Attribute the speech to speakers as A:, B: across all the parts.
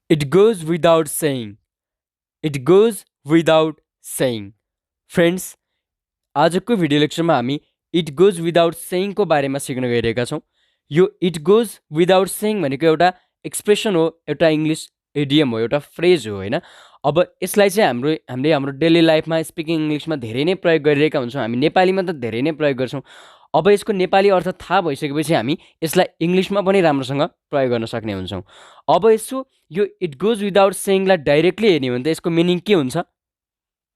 A: It goes without saying. It goes without saying. Friends, आजको video लेक्चरमा हामी it goes without सेइङको बारेमा सिक्न गइरहेका छौँ। यो इट गोज विदाउट सेइङ भनेको एउटा एक्सप्रेसन हो, एउटा इङ्ग्लिस एडियम हो, एउटा फ्रेज हो होइन। अब यसलाई चाहिँ हामीले हाम्रो डेली लाइफमा स्पिकिङ इङ्ग्लिसमा धेरै नै प्रयोग गरिरहेका हुन्छौँ। हामी नेपालीमा त धेरै नै प्रयोग गर्छौँ। अब यसको नेपाली अर्थ थाहा भइसकेपछि हामी यसलाई इङ्ग्लिसमा पनि राम्रोसँग प्रयोग गर्न सक्ने हुन्छौँ। अब यसो यो इट गोज विदाउट सेइङलाई डाइरेक्टली हेर्ने हो भने त यसको मिनिङ के हुन्छ?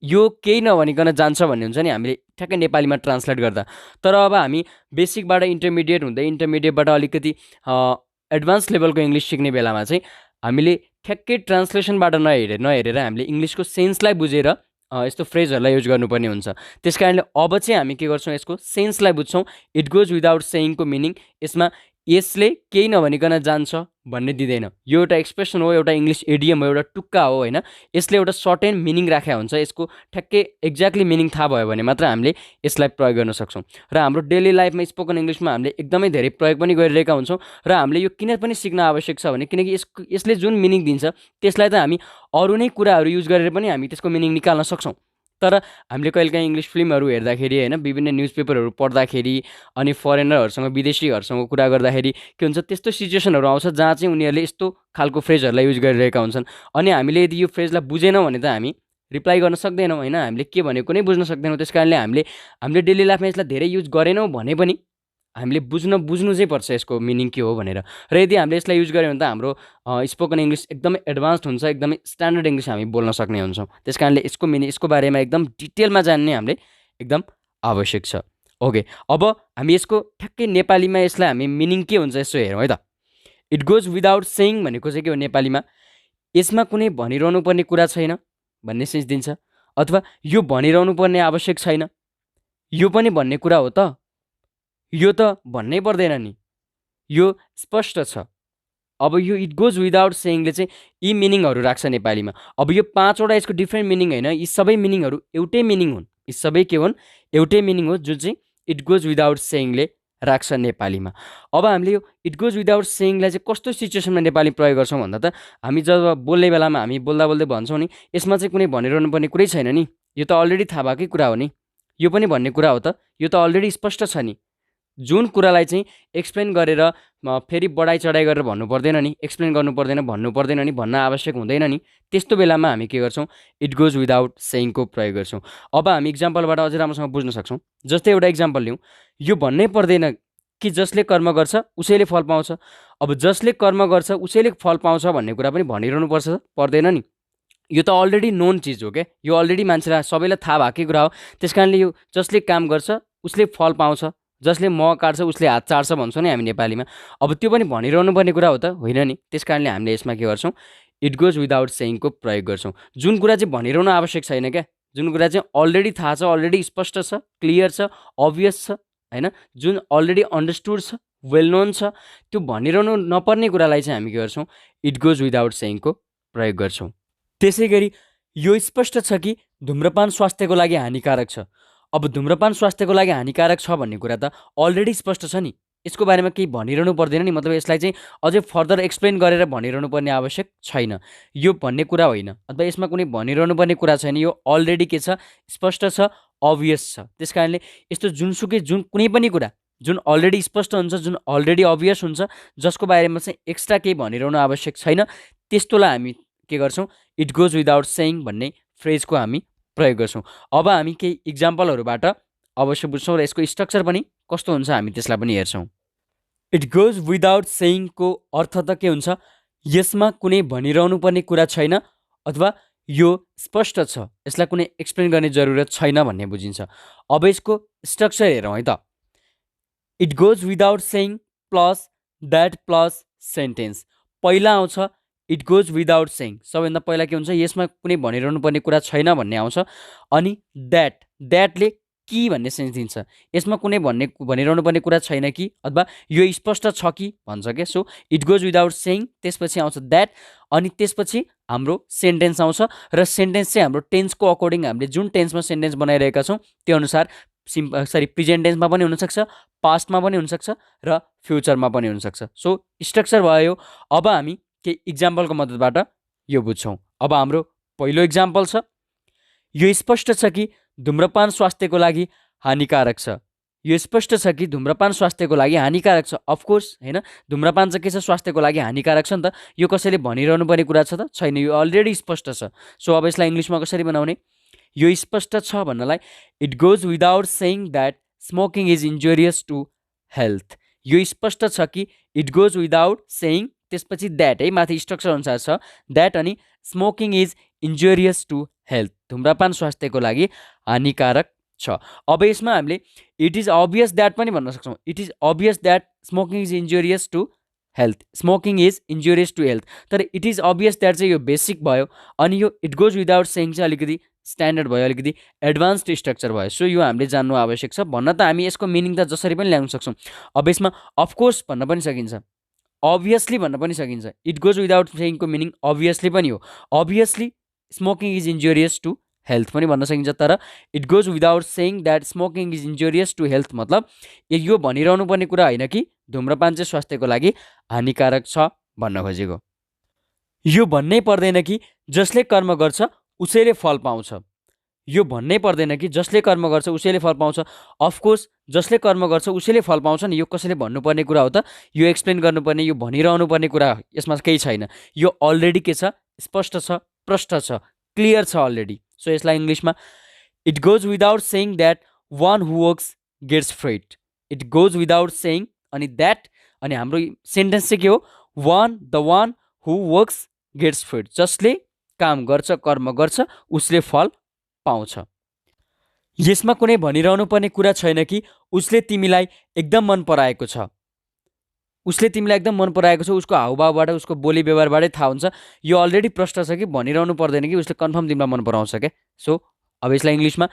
A: यो केही नभनिकन जान्छ भन्ने हुन्छ नि हामीले ठ्याक्कै नेपालीमा ट्रान्सलेट गर्दा। तर अब हामी बेसिकबाट इन्टरमिडिएट हुँदै इन्टरमिडिएटबाट अलिकति एडभान्स लेभलको इङ्ग्लिस सिक्ने बेलामा चाहिँ हामीले ठ्याक्कै ट्रान्सलेसनबाट नहेरेर हामीले इङ्ग्लिसको सेन्सलाई बुझेर यस्तो फ्रेजहरूलाई युज गर्नुपर्ने हुन्छ। त्यस कारणले अब चाहिँ हामी के गर्छौँ, यसको सेन्सलाई बुझ्छौँ। इट गोज विदाउट सेइङको मिनिङ यसमा यसले केही नभनिकन जान्छ भन्ने दिँदैन। यो एउटा एक्सप्रेसन हो, एउटा इङ्ग्लिस एडियम हो, एउटा टुक्का हो होइन। यसले एउटा सर्ट एन्ड मिनिङ राखेको हुन्छ। यसको ठ्याक्कै एक्ज्याक्टली मिनिङ थाहा भयो भने मात्र हामीले यसलाई प्रयोग गर्न सक्छौँ। र हाम्रो डेली लाइफमा स्पोकन इङ्ग्लिसमा हामीले एकदमै धेरै प्रयोग पनि गरिरहेका हुन्छौँ। र हामीले यो किन पनि सिक्न आवश्यक छ भने किनकि यसले जुन मिनिङ दिन्छ त्यसलाई त हामी अरू नै कुराहरू युज गरेर पनि हामी त्यसको मिनिङ निकाल्न सक्छौँ। तर हामीले कहिलेकाहीँ इङ्ग्लिस फिल्महरू हेर्दाखेरि होइन, विभिन्न न्युज पेपरहरू पढ्दाखेरि अनि फरेनरहरूसँग विदेशीहरूसँग कुरा गर्दाखेरि के हुन्छ, त्यस्तो सिचुएसनहरू आउँछ जहाँ चाहिँ उनीहरूले यस्तो खालको फ्रेजहरूलाई युज गरिरहेका हुन्छन्। अनि हामीले यदि यो फ्रेजलाई बुझेनौँ भने त हामी रिप्लाई गर्न सक्दैनौँ होइन, हामीले के भनेको नै बुझ्न सक्दैनौँ। त्यस कारणले हामीले डेली लाइफमा यसलाई धेरै युज गरेनौँ भने पनि हामीले बुझ्नु चाहिँ पर्छ यसको मिनिङ के हो भनेर। र यदि हामीले यसलाई युज गऱ्यौँ भने त हाम्रो स्पोकन इङ्ग्लिस एकदमै एडभान्स्ड हुन्छ, एकदमै स्ट्यान्डर्ड इङ्ग्लिस हामी बोल्न सक्ने हुन्छौँ। त्यस कारणले यसको बारेमा एकदम डिटेलमा जान्ने हामीले एकदम आवश्यक छ। ओके, अब हामी यसको ठ्याक्कै नेपालीमा यसलाई हामी मिनिङ के हुन्छ यसो हेरौँ है त। इट गोज विदाउट सेइङ भनेको चाहिँ के हो नेपालीमा? यसमा कुनै भनिरहनु पर्ने कुरा छैन भन्ने सेन्स दिन्छ, अथवा यो भनिरहनु पर्ने आवश्यक छैन, यो पनि भन्ने कुरा हो त, यो त भन्नै पर्दैन नि, यो स्पष्ट छ। अब यो इट गोज विदाउट सेइङले चाहिँ यी मिनिङहरू राख्छ नेपालीमा। अब यो 5वटा यसको डिफ्रेन्ट मिनिङ होइन, यी सबै मिनिङहरू एउटै मिनिङ हुन्। यी सबै के हुन्? एउटै मिनिङ हो, जुन चाहिँ इट गोज विदाउट सेइङले राख्छ नेपालीमा। अब हामीले यो इट गोज विदाउट सेइङलाई चाहिँ कस्तो सिचुएसनमा नेपाली प्रयोग गर्छौँ भन्दा त हामी जब बोल्ने बेलामा हामी बोल्दा बोल्दै भन्छौँ नि, यसमा चाहिँ कुनै भनिरहनु पर्ने कुरै छैन नि, यो त अलरेडी थाहा भएकै कुरा हो नि, यो पनि भन्ने कुरा हो त, यो त अलरेडी स्पष्ट छ नि। जुन कुरालाई चाहिँ एक्सप्लेन गरेर फेरि बढाइ चढाइ गरेर भन्नु पर्दैन नि, एक्सप्लेन गर्नु पर्दैन, भन्नु पर्दैन नि, भन्न आवश्यक हुँदैन नि, त्यस्तो बेलामा हामी के गर्छौँ? इट गोज विदाउट सेइङको प्रयोग गर्छौँ। अब हामी इक्जाम्पलबाट अझै राम्रोसँग बुझ्न सक्छौँ। जस्तै एउटा इक्जाम्पल लिउँ, यो भन्नै पर्दैन कि जसले कर्म गर्छ उसैले फल पाउँछ। अब जसले कर्म गर्छ उसैले फल पाउँछ भन्ने कुरा पनि भनिरहनु पर्दैन नि, यो त अलरेडी नोन चिज हो क्या, यो अलरेडी मान्छेलाई सबैलाई थाहा भएकै कुरा हो। त्यस कारणले यो जसले काम गर्छ उसले फल पाउँछ, जसले मह काट्छ उसले हात चाट्छ भन्छौँ नि हामी नेपालीमा। अब त्यो पनि भनिरहनु पर्ने कुरा हो त, होइन नि। त्यस कारणले हामीले यसमा के गर्छौँ? इट गोज विदाउट सेइङको प्रयोग गर्छौँ। जुन कुरा चाहिँ भनिरहनु आवश्यक छैन क्या, जुन कुरा चाहिँ अलरेडी थाहा छ, अलरेडी स्पष्ट छ, क्लियर छ, अभियस छ होइन, जुन अलरेडी अन्डरस्टुड छ, वेल नोन छ, त्यो भनिरहनु नपर्ने कुरालाई चाहिँ हामी के गर्छौँ? इट गोज विदाउट सेइङको प्रयोग गर्छौँ। त्यसै गरी यो स्पष्ट छ कि धुम्रपान स्वास्थ्यको लागि हानिकारक छ। अब धुम्रपान स्वास्थ्यको लागि हानिकारक छ भन्ने कुरा त अलरेडी स्पष्ट छ नि, यसको बारेमा केही भनिरहनु पर्दैन नि, मतलब यसलाई चाहिँ अझै फर्दर एक्सप्लेन गरेर भनिरहनु पर्ने आवश्यक छैन, यो भन्ने कुरा होइन, अथवा यसमा कुनै भनिरहनु पर्ने कुरा छैन, यो अलरेडी के छ? स्पष्ट छ, अभियस छ। त्यस कारणले यस्तो जुन कुनै पनि कुरा जुन अलरेडी स्पष्ट हुन्छ, जुन अलरेडी अभियस हुन्छ, जसको बारेमा चाहिँ एक्स्ट्रा केही भनिरहनु आवश्यक छैन, त्यस्तोलाई हामी के गर्छौँ? इट गोज विदाउट सेइङ भन्ने फ्रेजको हामी प्रयोग गर्छौँ। अब हामी केही इक्जाम्पलहरूबाट अवश्य बुझ्छौँ र यसको स्ट्रक्चर पनि कस्तो हुन्छ हामी त्यसलाई पनि हेर्छौँ। इट गोज विदाउट सेइङको अर्थ त के हुन्छ? यसमा कुनै भनिरहनु पर्ने कुरा छैन, अथवा यो स्पष्ट छ, यसलाई कुनै एक्सप्लेन गर्ने जरुरत छैन भन्ने बुझिन्छ। अब यसको स्ट्रक्चर हेरौँ है त। It goes without saying plus that plus sentence. पहिला आउँछ इट गोज विदाउट सेइङ, सबैभन्दा पहिला के हुन्छ? यसमा कुनै भनिरहनु पर्ने कुरा छैन भन्ने आउँछ। अनि द्याटले कि भन्ने सेन्स दिन्छ, यसमा कुनै भनिरहनु पर्ने कुरा छैन कि, अथवा यो स्पष्ट छ कि भन्छ क्या। So it goes without saying, त्यसपछि आउँछ द्याट, अनि त्यसपछि हाम्रो सेन्टेन्स आउँछ। र सेन्टेन्स चाहिँ हाम्रो टेन्सको अकर्डिङ हामीले जुन टेन्समा सेन्टेन्स बनाइरहेका छौँ त्यो अनुसार प्रेजेन्ट टेन्समा पनि हुनसक्छ, पास्टमा पनि हुनसक्छ, र फ्युचरमा पनि हुनसक्छ। सो स्ट्रक्चर भयो। अब हामी केही इक्जाम्पलको मद्दतबाट यो बुझ्छौँ। अब हाम्रो पहिलो इक्जाम्पल छ, यो स्पष्ट छ कि धुम्रपान स्वास्थ्यको लागि हानिकारक छ। यो स्पष्ट छ कि धुम्रपान स्वास्थ्यको लागि हानिकारक छ। अफकोर्स होइन, धुम्रपान चाहिँ के छ, स्वास्थ्यको लागि हानिकारक छ नि त। यो कसैले भनिरहनु पर्ने कुरा छ त छैन, यो अलरेडी स्पष्ट छ। सो अब यसलाई इङ्ग्लिसमा कसरी बनाउने? यो स्पष्ट छ भन्नलाई it goes without saying that smoking is injurious to health. यो स्पष्ट छ कि इट गोज विदाउट सेइङ, त्यसपछि द्याट है, माथि स्ट्रक्चर अनुसार छ द्याट, अनि smoking is injurious to health, धुम्रपान स्वास्थ्यको लागि हानिकारक छ। अब यसमा हामीले इट इज अभियस द्याट पनि भन्न सक्छौँ। It is obvious that smoking is injurious to health, smoking is injurious to health. तर इट इज अभियस द्याट चाहिँ यो बेसिक भयो, अनि यो इट गोज विदाउट सेइङ चाहिँ अलिकति स्ट्यान्डर्ड भयो, अलिकति एडभान्स्ड स्ट्रक्चर भयो। सो यो हामीले जान्नु आवश्यक छ। भन्न त हामी यसको मिनिङ त जसरी पनि ल्याउन सक्छौँ। अब यसमा अफकोर्स भन्न पनि सकिन्छ, अभियसली भन्न पनि सकिन्छ। इट गोज विदाउट सेइङको मिनिङ अभियसली पनि हो। Obviously smoking is injurious to health पनि भन्न सकिन्छ। तर it goes without saying that smoking is injurious to health मतलब यो भनिरहनु पर्ने कुरा होइन कि धुम्रपान चाहिँ स्वास्थ्यको लागि हानिकारक छ भन्न खोजेको। यो भन्नै पर्दैन कि जसले कर्म गर्छ उसैले फल पाउँछ। यो भन्नै पर्दैन कि जसले कर्म गर्छ उसैले फल पाउँछ। अफकोर्स जसले कर्म गर्छ उसैले फल पाउँछ नि, यो कसैले भन्नुपर्ने कुरा हो त? यो एक्सप्लेन गर्नुपर्ने, यो भनिरहनु पर्ने कुरा यसमा केही छैन। यो अलरेडी के छ, स्पष्ट छ, प्रष्ट छ, क्लियर छ अलरेडी। सो यसलाई इङ्ग्लिसमा it goes without saying that one who works gets fed. It goes without saying अनि द्याट, अनि हाम्रो सेन्टेन्स चाहिँ के हो, one who works gets fed, जसले काम गर्छ, कर्म गर्छ उसले फल पाउँछ। यसमा कुनै भनिरहनु पर्ने कुरा छैन कि उसले तिमीलाई एकदम मन पराएको छ। उसले तिमीलाई एकदम मन पराएको छ, उसको हाउभावबाट, उसको बोली व्यवहारबाटै थाहा हुन्छ। यो अलरेडी प्रष्ट छ कि भनिरहनु पर्दैन कि उसले कन्फर्म तिमीलाई मन पराउँछ क्या। सो अब यसलाई इङ्ग्लिसमा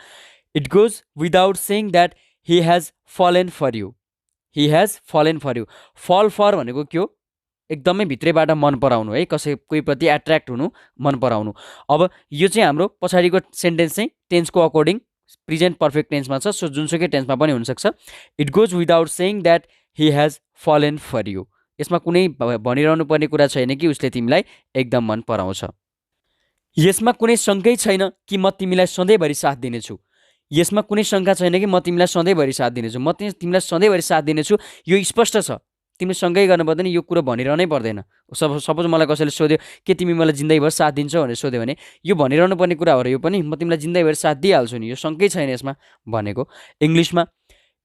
A: it goes without saying that he has fallen for you. He has fallen for you, fall for भनेको के हो, एकदमै भित्रैबाट मन पराउनु है, कसै कोही प्रति एट्र्याक्ट हुनु, मन पराउनु। अब यो चाहिँ हाम्रो पछाडिको सेन्टेन्स चाहिँ टेन्सको अकर्डिङ प्रेजेन्ट पर्फेक्ट टेन्समा छ। सो जुनसुकै टेन्समा पनि हुनसक्छ। It goes without saying that he has fallen for you, यसमा कुनै भनिरहनु पर्ने कुरा छैन कि उसले तिमीलाई एकदम मन पराउँछ। यसमा कुनै शङ्कै छैन कि म तिमीलाई सधैँभरि साथ दिनेछु। यसमा कुनै शङ्का छैन कि म तिमीलाई सधैँभरि साथ दिनेछु, म तिमीलाई सधैँभरि साथ दिनेछु। यो स्पष्ट छ, तिमीले सँगै गर्नु पर्दैन, यो कुरो भनिरहनै पर्दैन। सपोज मलाई कसैले सोध्यो के तिमी मलाई जिन्दगीभर साथ दिन्छौ भनेर सोध्यो भने यो भनिरहनु पर्ने कुरा हो र यो पनि, म तिमीलाई जिन्दगीभर साथ दिइहाल्छु नि, यो शङ्कै छैन यसमा भनेको। इङ्ग्लिसमा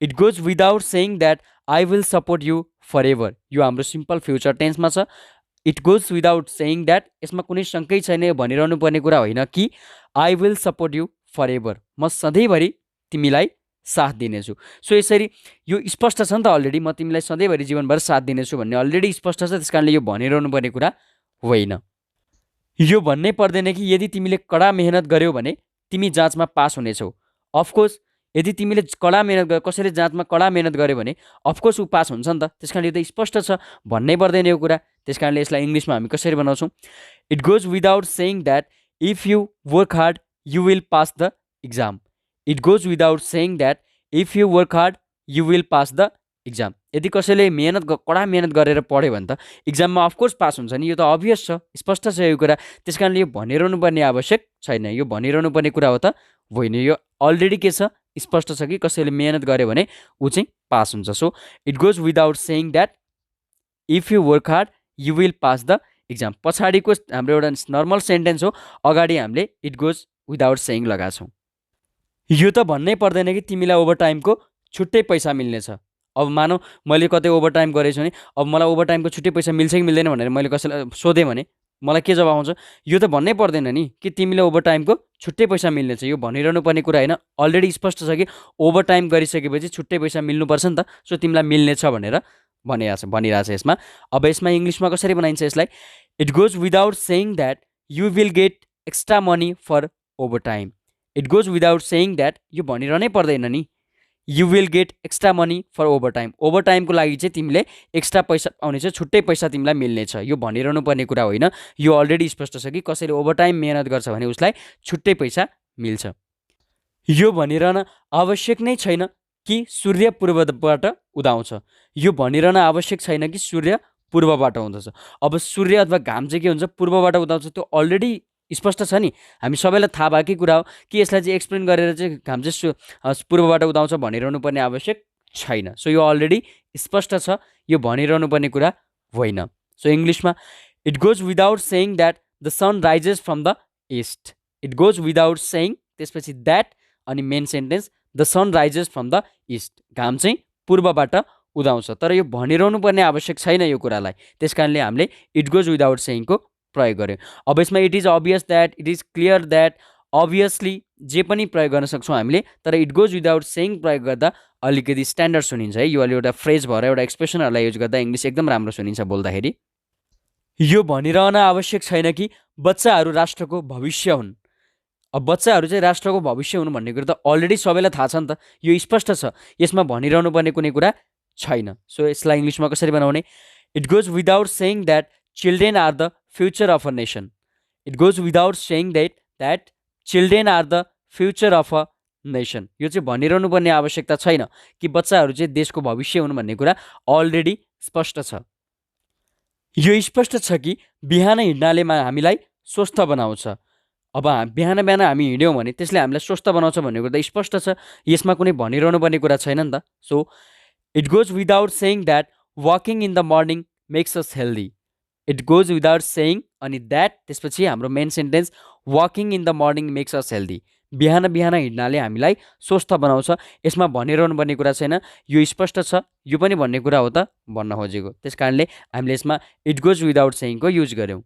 A: it goes without saying that I will support you forever. यो हाम्रो सिम्पल फ्युचर टेन्समा छ। It goes without saying that, यसमा कुनै शङ्कै छैन, यो भनिरहनु पर्ने कुरा होइन कि I will support you forever, म सधैँभरि तिमीलाई साथ दिनेछु। सो यसरी यो स्पष्ट छ नि त अलरेडी, म तिमीलाई सधैँभरि जीवनभर साथ दिनेछु भन्ने अलरेडी स्पष्ट छ। त्यस कारणले यो भनिरहनु पर्ने कुरा होइन। यो भन्नै पर्दैन कि यदि तिमीले कडा मेहनत गर्यौ भने तिमी जाँचमा पास हुनेछौ। अफकोर्स यदि तिमीले कडा मेहनत गर्यो, कसैले जाँचमा कडा मेहनत गर्यो भने अफकोर्स ऊ पास हुन्छ नि त। त्यस कारणले यो त स्पष्ट छ, भन्नै पर्दैन यो कुरा। त्यस कारणले यसलाई इङ्ग्लिसमा हामी कसरी बनाउँछौँ? It goes without saying that if you work hard you will pass the exam. It goes without saying that if you work hard you will pass the exam. यदि कसैले कडा मेहनत गरेर पढ्यो भने त इक्जाममा अफकोर्स पास हुन्छ नि, यो त अभियस छ, स्पष्ट छ यो कुरा। त्यस कारणले यो भनिरहनु पर्ने आवश्यक छैन, यो भनिरहनु पर्ने कुरा हो त होइन। यो अलरेडी के छ, स्पष्ट छ कि कसैले मेहनत गर्यो भने ऊ चाहिँ पास हुन्छ। So it goes without saying that if you work hard you will pass the exam. पछाडिको हाम्रो एउटा नर्मल सेन्टेन्स हो, अगाडि हामीले इट गोज विदाउट सेइङ लगाएको छौँ। यो त भन्नै पर्दैन कि तिमीलाई ओभरटाइमको छुट्टै पैसा मिल्नेछ। अब मानौ मैले कतै ओभरटाइम गरेछु भने अब मलाई ओभरटाइमको छुट्टै पैसा मिल्छ कि मिल्दैन भनेर मैले कसैलाई सोधेँ भने मलाई के जवाब आउँछ? यो त भन्नै पर्दैन नि कि तिमीलाई ओभरटाइमको छुट्टै पैसा मिल्नेछ। यो भनिरहनु पर्ने कुरा होइन, अलरेडी स्पष्ट छ कि ओभरटाइम गरिसकेपछि छुट्टै पैसा मिल्नुपर्छ नि त। सो तिमीलाई मिल्नेछ भनेर भनिरहेछ यसमा। अब यसमा इङ्ग्लिसमा कसरी बनाइन्छ यसलाई? It goes without saying that you will get extra money for overtime. It goes without saying that, यो भनिरहनै पर्दैन नि, you will get extra money for overtime. ओभरटाइमको लागि चाहिँ तिमीले एक्स्ट्रा पैसा पाउनेछ, छुट्टै पैसा तिमीलाई मिल्नेछ। यो भनिरहनु पर्ने कुरा होइन, यो अलरेडी स्पष्ट छ कि कसैले ओभरटाइम मेहनत गर्छ भने उसलाई छुट्टै पैसा मिल्छ। यो भनिरहन आवश्यक नै छैन कि सूर्य पूर्वबाट उदाउँछ। यो भनिरहन आवश्यक छैन कि सूर्य पूर्वबाट हुँदछ। अब सूर्य अथवा घाम चाहिँ के हुन्छ पूर्वबाट उदाउँछ, त्यो अलरेडी स्पष्ट छ नि, हामी सबैलाई थाहा भएकै कुरा हो कि यसलाई चाहिँ एक्सप्लेन गरेर चाहिँ घाम चाहिँ पूर्वबाट उदाउँछ भनिरहनु पर्ने आवश्यक छैन। सो यो अलरेडी स्पष्ट छ, यो भनिरहनु पर्ने कुरा होइन। सो इङ्ग्लिसमा it goes without saying that the sun rises from the east. It goes without saying, त्यसपछि द्याट अनि main sentence the sun rises from the east, घाम चाहिँ पूर्वबाट उदाउँछ। तर यो भनिरहनु पर्ने आवश्यक छैन यो कुरालाई, त्यस कारणले हामीले इट गोज विदाउट सेइङको प्रयोग गर्यौँ। अब यसमा it is obvious that, it is clear that, obviously जे पनि प्रयोग गर्न सक्छौँ हामीले, तर इट गोज विदाउट सेइङ प्रयोग गर्दा अलिकति स्ट्यान्डर्ड सुनिन्छ है। यो अलि एउटा फ्रेज भएर एउटा एक्सप्रेसनहरूलाई युज गर्दा इङ्ग्लिस एकदम राम्रो सुनिन्छ बोल्दाखेरि। यो भनिरहन आवश्यक छैन कि बच्चाहरू राष्ट्रको भविष्य हुन्। अब बच्चाहरू चाहिँ राष्ट्रको भविष्य हुनु भन्ने कुरा त अलरेडी सबैलाई थाहा छ नि त, यो स्पष्ट छ, यसमा भनिरहनु पर्ने कुनै कुरा छैन। सो यसलाई इङ्ग्लिसमा कसरी बनाउने? It goes without saying that children are the future of a nation. It goes without saying that children are the future of a nation. यो चाहिँ भनिरहनु पर्ने आवश्यकता छैन कि बच्चाहरू चाहिँ देशको भविष्य हुन् भन्ने कुरा अलरेडी स्पष्ट छ। यो स्पष्ट छ कि बिहान हिँड्नाले हामीलाई स्वस्थ बनाउँछ। अब बिहान बिहान हामी हिँड्यौँ भने त्यसले हामीलाई स्वस्थ बनाउँछ भन्ने कुरा त स्पष्ट छ, यसमा कुनै भनिरहनु पर्ने कुरा छैन नि त। So it goes without saying that walking in the morning makes us healthy. It goes without saying अनि द्याट, त्यसपछि हाम्रो main sentence walking in the morning makes us healthy, बिहान बिहान हिँड्नाले हामीलाई स्वस्थ बनाउँछ, यसमा भनिरहनु पर्ने कुरा छैन, यो स्पष्ट छ, यो पनि भन्ने कुरा हो त भन्न खोजेको। त्यस कारणले हामीले यसमा इट गोज विदाउट सेइङको युज गऱ्यौँ।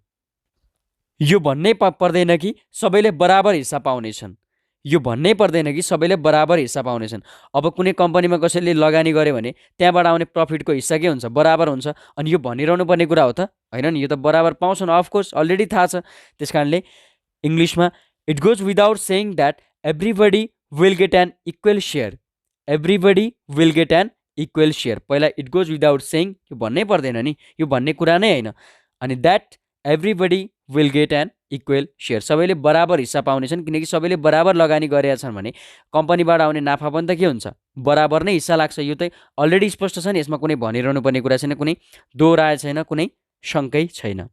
A: यो भन्नै पर्दैन कि सबैले बराबर हिस्सा पाउनेछन्। यो भन्नै पर्दैन कि सबैले बराबर हिस्सा पाउनेछन्। अब कुनै कम्पनीमा कसैले लगानी गर्यो भने त्यहाँबाट आउने प्रफिटको हिस्सा के हुन्छ? बराबर हुन्छ। अनि यो भनिरहनु पर्ने कुरा हो त होइन नि, यो त बराबर पाउँछन्, अफकोर्स अलरेडी थाहा छ। त्यस कारणले इङ्ग्लिसमा it goes without saying that everybody will get an equal share. Everybody will get an equal share, पहिला इट गोज विदाउट सेइङ, यो भन्नै पर्दैन नि, यो भन्ने कुरा नै होइन। अनि that everybody will get an equal share, सबैले बराबर हिस्सा पाउनेछन्, किनकि सबैले बराबर लगानी गरेका छन् भने कम्पनीबाट आउने नाफा पनि त के हुन्छ? बराबर नै हिस्सा लाग्छ। यो त अलरेडी स्पष्ट छ नि, यसमा कुनै भनिरहनु पर्ने कुरा छैन, कुनै दोहोऱ्याए छैन, कुनै शङ्कै छैन।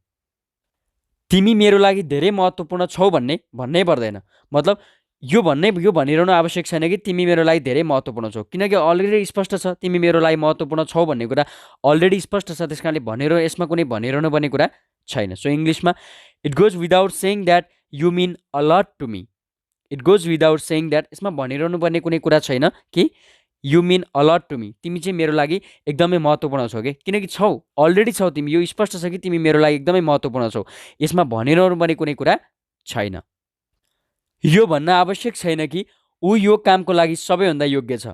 A: तिमी मेरो लागि धेरै महत्त्वपूर्ण छौ भन्नै पर्दैन, मतलब यो भनिरहनु आवश्यक छैन कि तिमी मेरो लागि धेरै महत्त्वपूर्ण छौ, किनकि अलरेडी स्पष्ट छ तिमी मेरो लागि महत्त्वपूर्ण छौ भन्ने कुरा अलरेडी स्पष्ट छ। त्यस कारणले यसमा कुनै भनिरहनु पर्ने कुरा छैन। सो इङ्ग्लिसमा it goes without saying that you mean a lot to me. It goes without saying that, यसमा भनिरहनु पर्ने कुनै कुरा छैन कि you mean a lot to me, तिमी चाहिँ मेरो लागि एकदमै महत्त्वपूर्ण छौ कि, किनकि छौ, अलरेडी छौ तिमी, यो स्पष्ट छ कि तिमी मेरो लागि एकदमै महत्त्वपूर्ण छौ, यसमा भनिरहनु पर्ने कुनै कुरा छैन। यो भन्न आवश्यक छैन कि ऊ यो कामको लागि सबैभन्दा योग्य छ।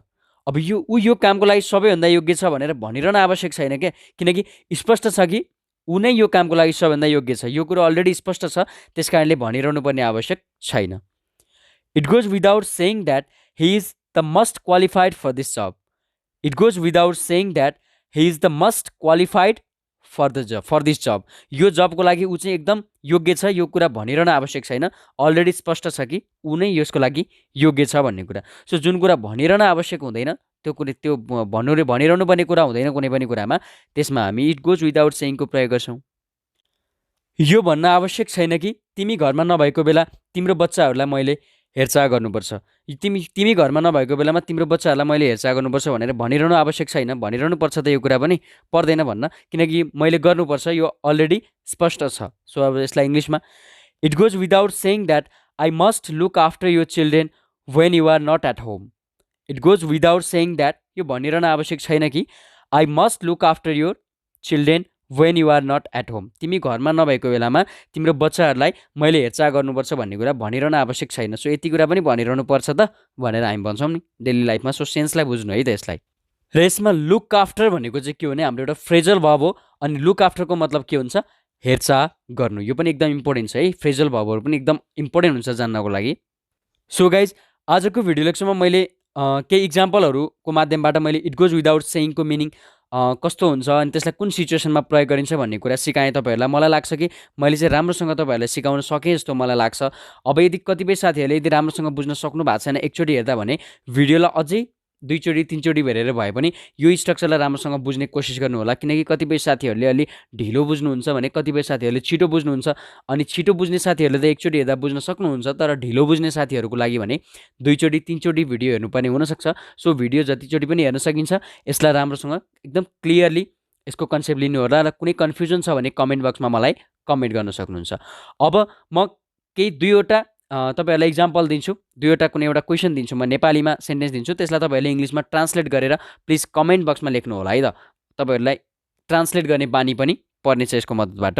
A: अब ऊ यो कामको लागि सबैभन्दा योग्य छ भनेर भनिरहन आवश्यक छैन क्या, किनकि स्पष्ट छ कि ऊ नै यो कामको लागि सबैभन्दा योग्य छ, यो कुरो अलरेडी स्पष्ट छ। त्यस कारणले भनिरहनु पर्ने आवश्यक छैन। It goes without saying that he is the must qualified for this job. It goes without saying that he is the must qualified for this job, यो जबको लागि ऊ चाहिँ एकदम योग्य छ, यो कुरा भनिरहन आवश्यक छैन, अलरेडी स्पष्ट छ कि ऊ नै यसको लागि योग्य छ भन्ने कुरा। सो जुन कुरा भनिरहन आवश्यक हुँदैन त्यो भनिरहनु पर्ने कुरा हुँदैन कुनै पनि कुरामा, त्यसमा हामी इट गोज विदाउट सेइङको प्रयोग गर्छौँ। यो भन्न आवश्यक छैन कि तिमी घरमा नभएको बेला तिम्रो बच्चाहरूलाई मैले हेरचाह गर्नुपर्छ। तिमी घरमा नभएको बेलामा तिम्रो बच्चाहरूलाई मैले हेरचाह गर्नुपर्छ भनेर भनिरहनु आवश्यक छैन, भनिरहनु पर्छ त यो कुरा पनि पर्दैन भन्न, किनकि मैले गर्नुपर्छ यो अलरेडी स्पष्ट छ। सो अब यसलाई इङ्ग्लिसमा it goes without saying that I must look after your children when you are not at home. It goes without saying that, यो भनिरहन आवश्यक छैन कि I must look after your children when you are not at home, तिमी घरमा नभएको बेलामा तिम्रो बच्चाहरूलाई मैले हेरचाह गर्नुपर्छ भन्ने कुरा भनिरहन आवश्यक छैन। सो यति कुरा पनि भनिरहनु पर्छ त भनेर हामी भन्छौँ नि डेली लाइफमा। सो सेन्सलाई बुझ्नु है त यसलाई। र यसमा लुक आफ्टर भनेको चाहिँ के हो भने हाम्रो एउटा फ्रेजल भर्ब हो, अनि लुक आफ्टरको मतलब के हुन्छ? हेरचाह गर्नु। यो पनि एकदम इम्पोर्टेन्ट छ है, फ्रेजल भर्बहरू पनि एकदम इम्पोर्टेन्ट हुन्छ जान्नको लागि। सो गाइज आजको भिडियो लेक्चरमा मैले केही इक्जाम्पलहरूको माध्यमबाट मैले इट गोज विदाउट सेइङको मिनिङ कस्तो हुन्छ अनि त्यसलाई कुन सिचुएसनमा प्रयोग गरिन्छ भन्ने कुरा सिकाएँ तपाईँहरूलाई। मलाई लाग्छ कि मैले चाहिँ राम्रोसँग तपाईँहरूलाई सिकाउन सकेँ जस्तो मलाई लाग्छ। अब यदि कतिपय साथीहरूले यदि राम्रोसँग बुझ्न सक्नु भएको छैन एकचोटि हेर्दा भने भिडियोलाई अझै दुईचोटि तीनचोटि हेरेर भए पनि यो स्ट्रक्चरलाई राम्रोसँग बुझ्ने कोसिस गर्नु होला, किनकि कतिपय साथीहरूले अलि ढिलो बुझ्नुहुन्छ भने कतिपय साथीहरूले छिटो बुझ्नुहुन्छ। अनि छिटो बुझ्ने साथीहरूले त एकचोटि हेर्दा बुझ्न सक्नुहुन्छ, तर ढिलो बुझ्ने साथीहरूको लागि भने दुईचोटि तीनचोटि भिडियो हेर्नुपर्ने हुनसक्छ। सो भिडियो जतिचोटि पनि हेर्न सकिन्छ। यसलाई राम्रोसँग एकदम क्लियरली यसको कन्सेप्ट लिनु होला र कुनै कन्फ्युजन छ भने कमेन्ट बक्समा मलाई कमेन्ट गर्न सक्नुहुन्छ। अब म केही दुईवटा तपाईँहरूलाई इक्जाम्पल दिन्छु, दुईवटा कुनै एउटा क्वेसन दिन्छु, म नेपालीमा सेन्टेन्स दिन्छु, त्यसलाई तपाईँहरूले इङ्ग्लिसमा ट्रान्सलेट गरेर प्लिज कमेन्ट बक्समा लेख्नु होला है त। तपाईँहरूलाई ट्रान्सलेट गर्ने बानी पनि पर्नेछ यसको मद्दतबाट।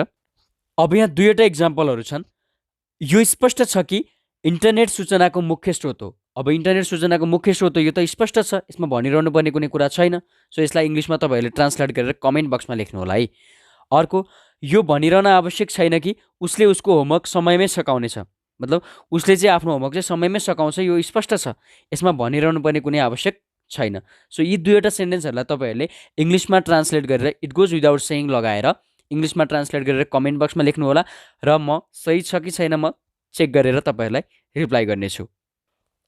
A: अब यहाँ दुईवटा इक्जाम्पलहरू छन्। यो स्पष्ट छ कि इन्टरनेट सूचनाको मुख्य स्रोत हो। अब इन्टरनेट सूचनाको मुख्य स्रोत हो, यो त स्पष्ट छ, यसमा भनिरहनु पर्ने कुनै कुरा छैन। सो यसलाई इङ्ग्लिसमा तपाईँहरूले ट्रान्सलेट गरेर कमेन्ट बक्समा लेख्नु होला है। अर्को, यो भनिरहन आवश्यक छैन कि उसले उसको होमवर्क समयमै सकाउनेछ। मतलब उसले चाहिँ आफ्नो होमवर्क चाहिँ समयमै सकाउँछ, यो स्पष्ट छ, यसमा भनिरहनु पर्ने कुनै आवश्यक छैन। सो यी दुईवटा सेन्टेन्सहरूलाई तपाईँहरूले इङ्ग्लिसमा ट्रान्सलेट गरेर इट गोज विदाउट सेइङ लगाएर इङ्ग्लिसमा ट्रान्सलेट गरेर कमेन्ट बक्समा लेख्नु होला र म सही छ कि छैन म चेक गरेर तपाईँहरूलाई रिप्लाई गर्नेछु।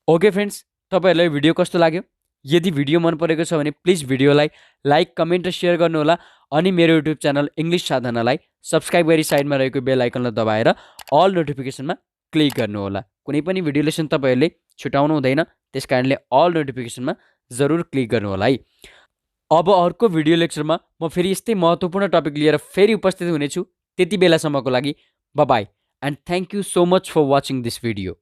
A: ओके फ्रेन्ड्स, तपाईँहरूलाई भिडियो कस्तो लाग्यो? यदि भिडियो मन परेको छ भने प्लिज भिडियोलाई लाइक, कमेन्ट र सेयर गर्नुहोला। अनि मेरो युट्युब च्यानल इङ्ग्लिस साधनालाई सब्सक्राइब गरी साइडमा रहेको बेल आइकनलाई दबाएर अल नोटिफिकेसनमा क्लिक गर्नुहोला। कुनै पनि भिडियो लेसन तपाईँहरूले छुटाउनु हुँदैन, त्यस कारणले अल नोटिफिकेसनमा जरुर क्लिक गर्नुहोला है। अब अर्को भिडियो लेक्चरमा म फेरि यस्तै महत्त्वपूर्ण टपिक लिएर फेरि उपस्थित हुनेछु। त्यति बेलासम्मको लागि bye bye and thank you so much for watching this video.